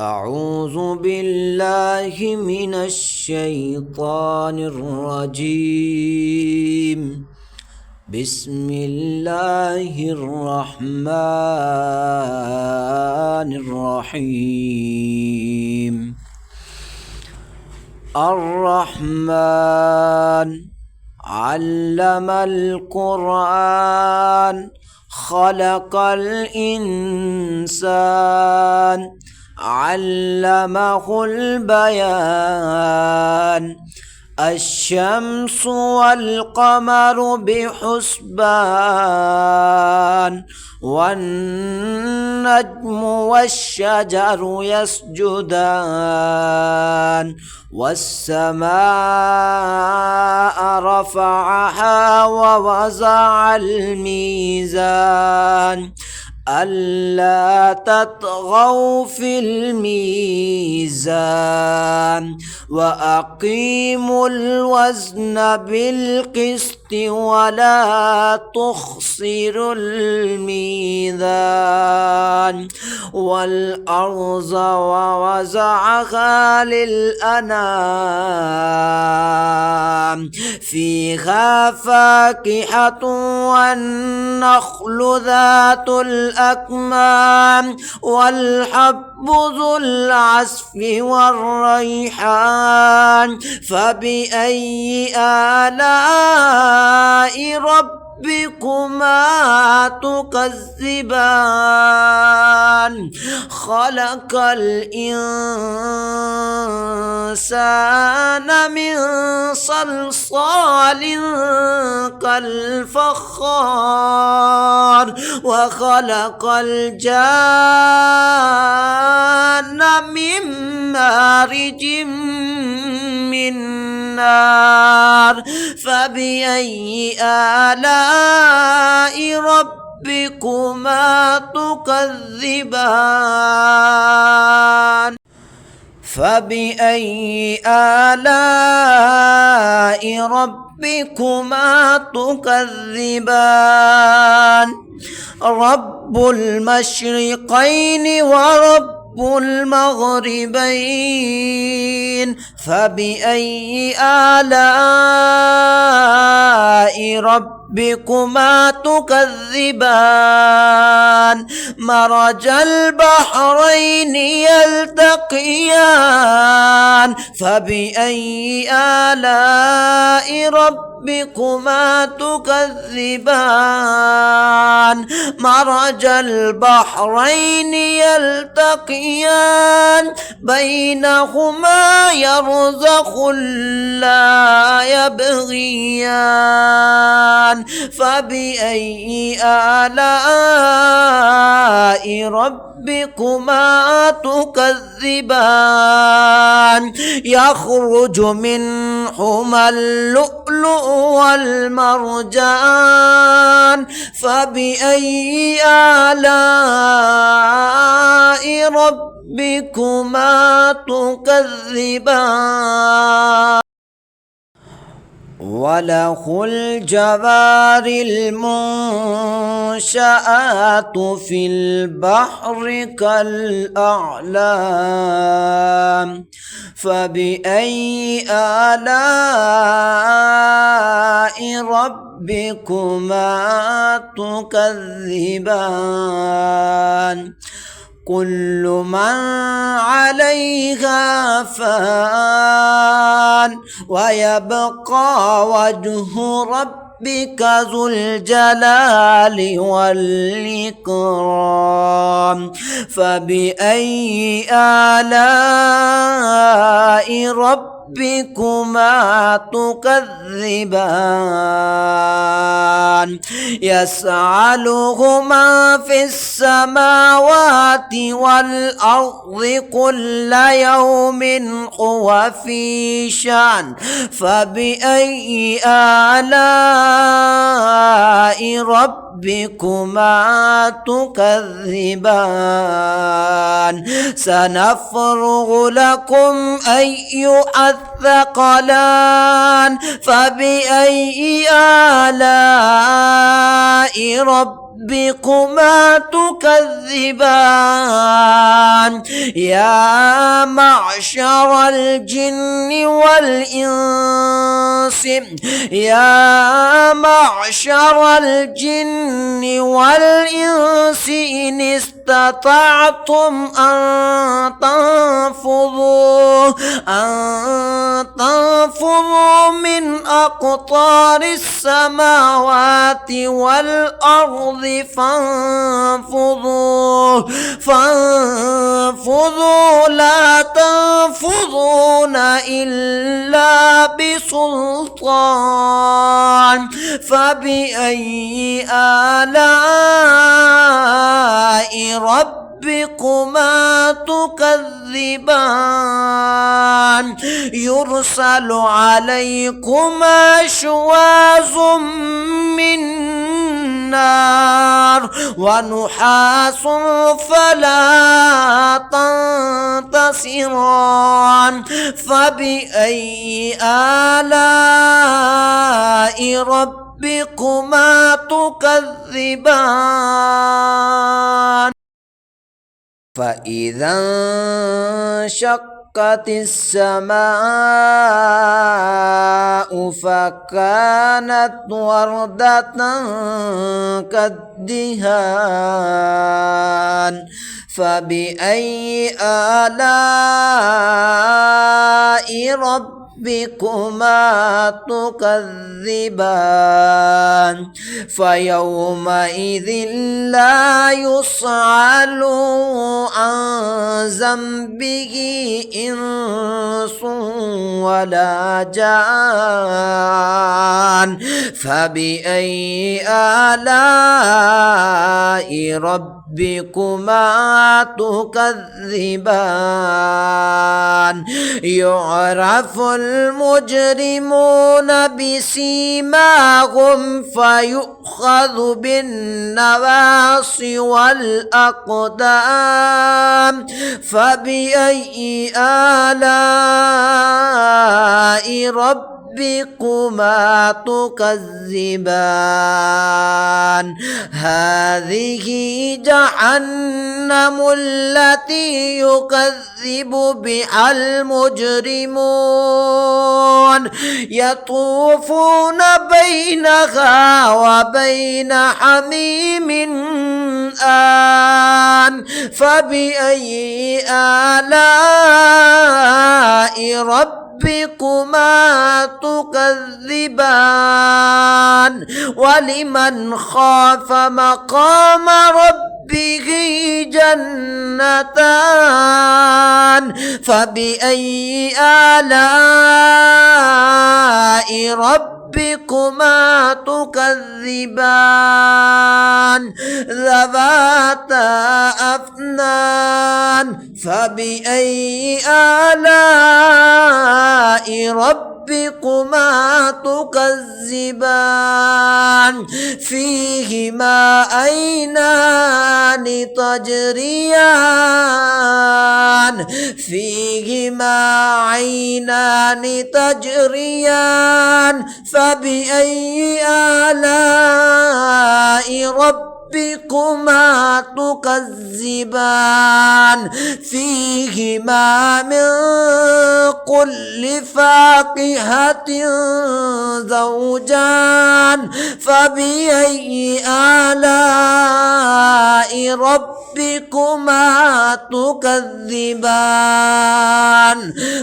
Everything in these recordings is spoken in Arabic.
أعوذ بالله من الشيطان الرجيم. بسم الله الرحمن الرحيم. الرحمن علم القرآن خلق الإنسان علمه البيان. الشمس والقمر بحسبان والنجم والشجر يسجدان والسماء رفعها ووضع الميزان ألا تطغوا في الميزان وأقيموا الوزن بالقسط ولا تخسروا الميزان. والأرض ووضعها للأنام فيها فاكهة والنخل ذات الأكمام والحب ذو العصف والريحان. فبأي آلاء ربكما تكذبان؟ خلق الإنسان من صلصال كالفخار وخلق الجان من مارج من نار. فبأي آلاء ربكما تكذبان؟ فبأي آلاء ربكما تكذبان؟ رب المشرقين ورب المغربين. فبأي آلاء ربكما تكذبان؟ مرج البحرين يلتقيان. فبأي آلاء ربكما تكذبان؟ مرج البحرين يلتقيان بينهما يرزخ لا يبغيان. فبأي آلاء ربكما تكذبان؟ يخرج منهما اللؤلؤ والمرجان. فبأي آلاء ربكما تكذبان؟ وله الجوار المنشآت في البحر كالأعلام. فبأي آلاء ربكما تكذبان؟ كل من عليها فان ويبقى وجه ربك ذو الجلال والإكرام. فبأي آلاء ربكما تكذبان؟ يسأله من في السماوات والأرض كل يوم هو في شأن. فبأي آلاء ربكما تكذبان؟ سنفرغ لكم أيها الثقلان. فبأي آلاء ربكما تكذبان؟ يا معشر الجن والإنس يا معشر الجن والإنس إن استطعتم أن تنفذوا من أقطار السماوات والأرض فانفذوا لا تنفذون إلا بسلطان فبأي آلاء ربكما تكذبان يرسل عليكما شواظ من نار ونحاس فلا تنتصران فبأي آلاء ربكما تكذبان فإذا انشقت السماء فكانت وردة كالدهان فبأي آلاء ربكما تكذبان فيومئذ لا يسأل عن ذنبه إنس ولا جان فبأي آلاء ربكما تكذبان يعرف المجرمون بسيماهم فيؤخذ بالنواصي والأقدام فبأي آلاء ربكما تكذبان هذه جهنم التي يكذب بها المجرمون يطوفون بينها وبين حميم آن فبأي آلاء ربكما تكذبان ولمن خاف مقام ربه جنتان فبأي آلاء ربكما تكذبان ذواتا أفنان فبأي آلاء ربكما تكذبان فيهما عينان تجريان فبأي آلاء ربكما تكذبان فيهما من كل فاكهة زوجان فبأي آلاء ربكما تكذبان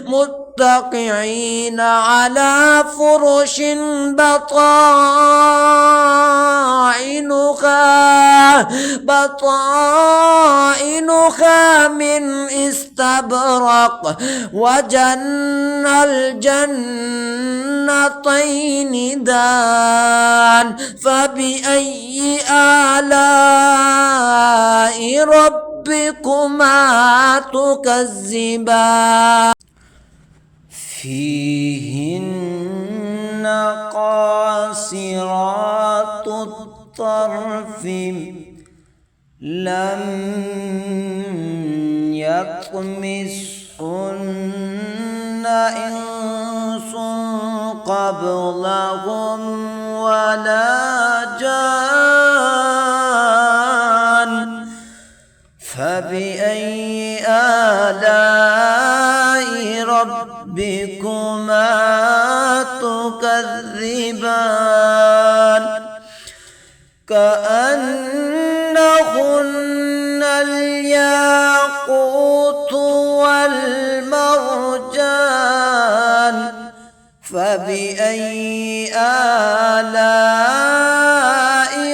متكئين على فرش بطائنها من استبرق وجنى الجنتين دان فبأي آلاء ربكما تكذبان فيهن قاصرات الطرف لم يطمثهن إنس قبلهم ولا جان فبأي آلاء ربكما تكذبان كأنهن الياقوت والمرجان فبأي آلاء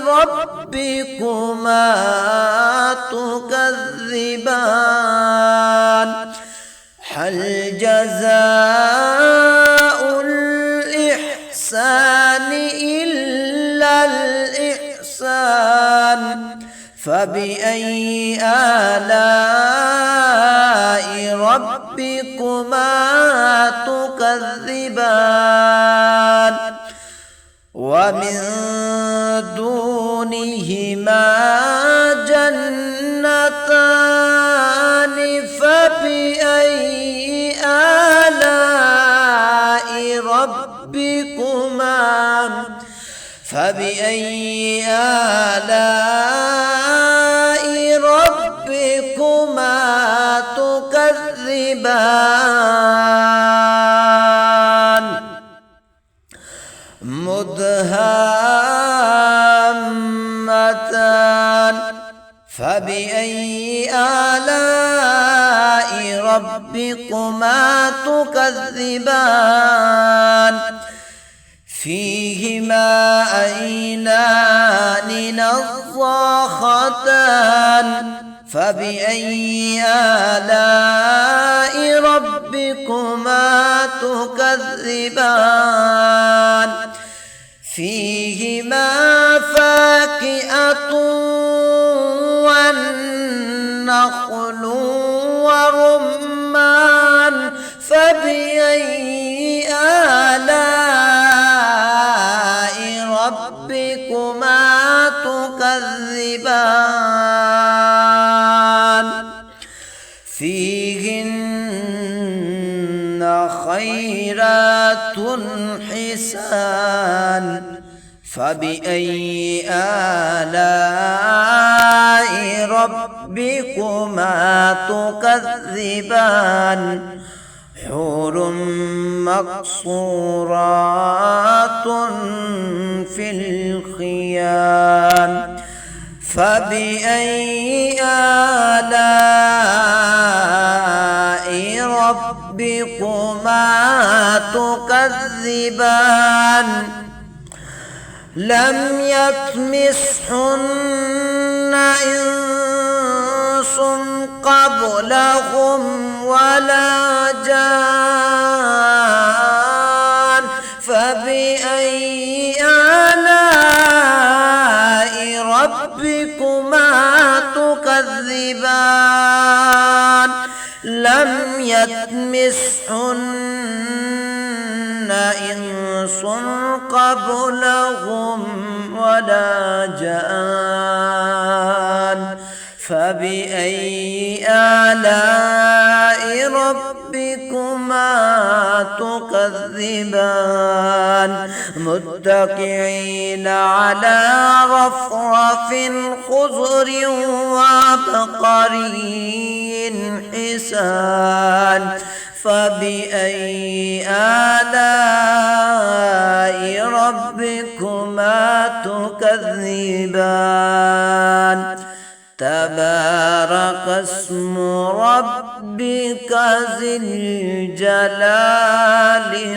ربكما تكذبان هل جزاء الإحسان إلا الإحسان فبأي آلاء ربكما تكذبان ومن دونهما جنتان فبأي آلاء ربكما تكذبان مدهامتان فبأي آلاء ربكما تكذبان فيهما عينان نضاختان فبأي آلاء ربكما تكذبان فيهما فاكهة والنخل ورمان فبأي آلاء ربكما تكذبان فيهن خيرات حسان فبأي آلاء ربكما تكذبان حور مقصورات في الخيام فبأي آلاء ربكما تكذبان لم يطمثهن إنس قبلهم ولا جان فبأي آلاء ربكما تكذبان لم يطمثهن إنس قبلهم ولا جان فبأي آلاء ربكما تكذبان متكئين على رفرف خضر وعبقري حسان فبأي آلاء ربكما تكذبان تبارك اسم ربك ذي الجلال